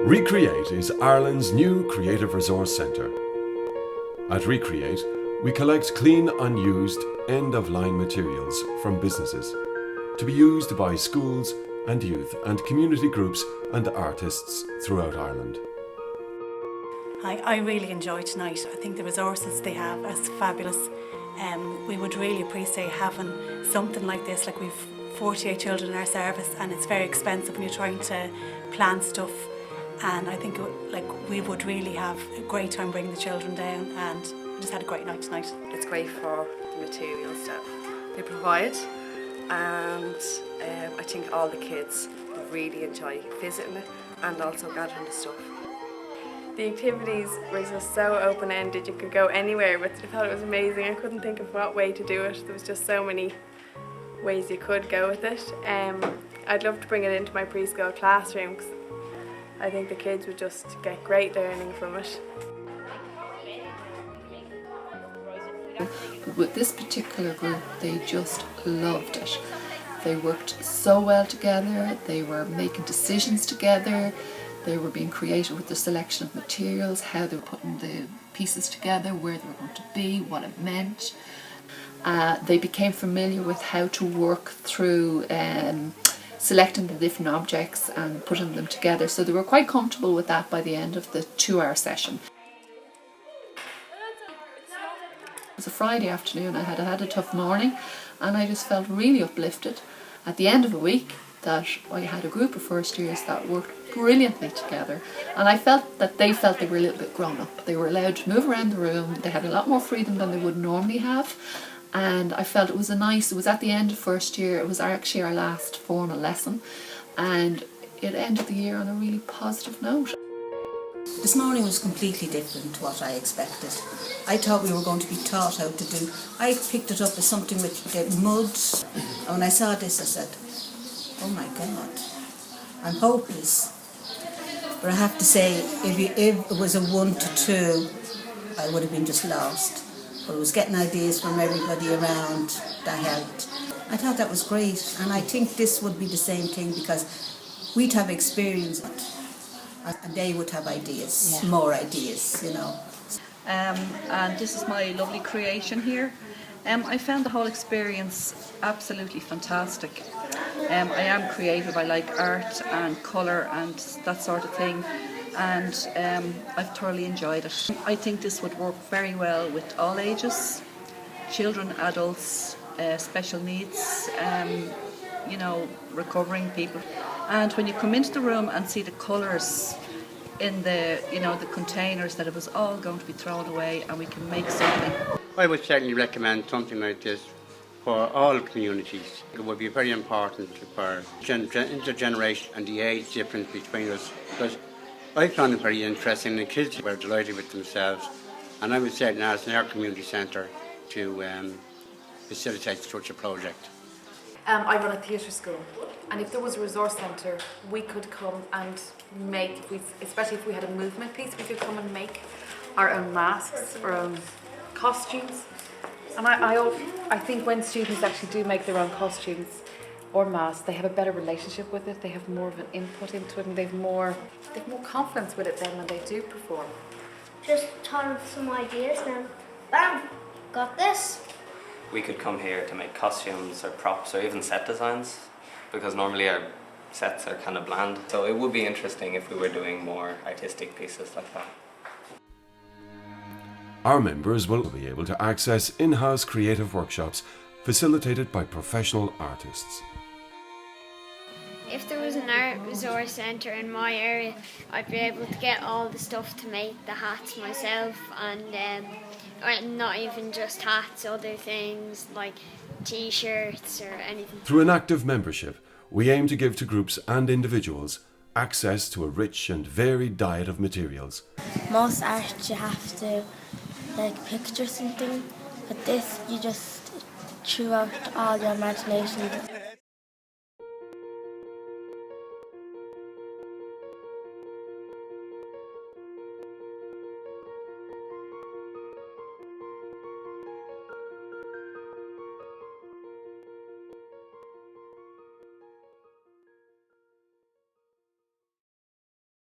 ReCreate is Ireland's new creative resource centre. At ReCreate, we collect clean, unused, end-of-line materials from businesses to be used by schools and youth and community groups and artists throughout Ireland. I really enjoyed tonight. I think the resources they have are fabulous. We would really appreciate having something like this. Like, we've 48 children in our service and it's very expensive when you're trying to plan stuff. And I think we would really have a great time bringing the children down, and we just had a great night tonight. It's great for the materials that they provide, and I think all the kids really enjoy visiting it and also gathering the stuff. The activities were just so open-ended, you could go anywhere with it. I thought it was amazing. I couldn't think of what way to do it. There was just so many ways you could go with it. I'd love to bring it into my preschool classroom because I think the kids would just get great learning from it. With this particular group, they just loved it. They worked so well together, they were making decisions together, they were being creative with the selection of materials, how they were putting the pieces together, where they were going to be, what it meant. They became familiar with how to work through selecting the different objects and putting them together, so they were quite comfortable with that by the end of the 2-hour session. It was a Friday afternoon. I had a tough morning and I just felt really uplifted at the end of a week that I had a group of first years that worked brilliantly together, and I felt that they felt they were a little bit grown up. They were allowed to move around the room, they had a lot more freedom than they would normally have, and I felt it was at the end of first year. It was actually our last formal lesson, and it ended the year on a really positive note. This morning was completely different to what I expected. I thought we were going to be taught how to do. I picked it up as something with mud, and when I saw this I said, oh my God, I'm hopeless. But I have to say, if it was a 1 to 2, I would have been just lost. But it was getting ideas from everybody around that helped. I thought that was great, and I think this would be the same thing because we'd have experience and they would have ideas, more ideas, you know. And this is my lovely creation here. I found the whole experience absolutely fantastic. I am creative, I like art and colour and that sort of thing, and I've thoroughly enjoyed it. I think this would work very well with all ages, children, adults, special needs, recovering people. And when you come into the room and see the colours in the containers, that it was all going to be thrown away and we can make something. I would certainly recommend something like this for all communities. It would be very important for intergeneration and the age difference between us, because I found it very interesting. The kids were delighted with themselves, and I would certainly ask our community centre to facilitate such a project. I run a theatre school, and if there was a resource centre, we could come and make, especially if we had a movement piece, we could come and make our own masks, our own costumes. And I think when students actually do make their own costumes or masks, they have a better relationship with it, they have more of an input into it, and they've more confidence with it then when they do perform. Just thought of some ideas and bam, got this. We could come here to make costumes or props or even set designs, because normally our sets are kind of bland. So it would be interesting if we were doing more artistic pieces like that. Our members will be able to access in-house creative workshops facilitated by professional artists. If there was an art resource centre in my area, I'd be able to get all the stuff to make the hats myself, and not even just hats, other things like t-shirts or anything. Through an active membership, we aim to give to groups and individuals access to a rich and varied diet of materials. Most art you have to picture something, but this you just threw out all your imagination.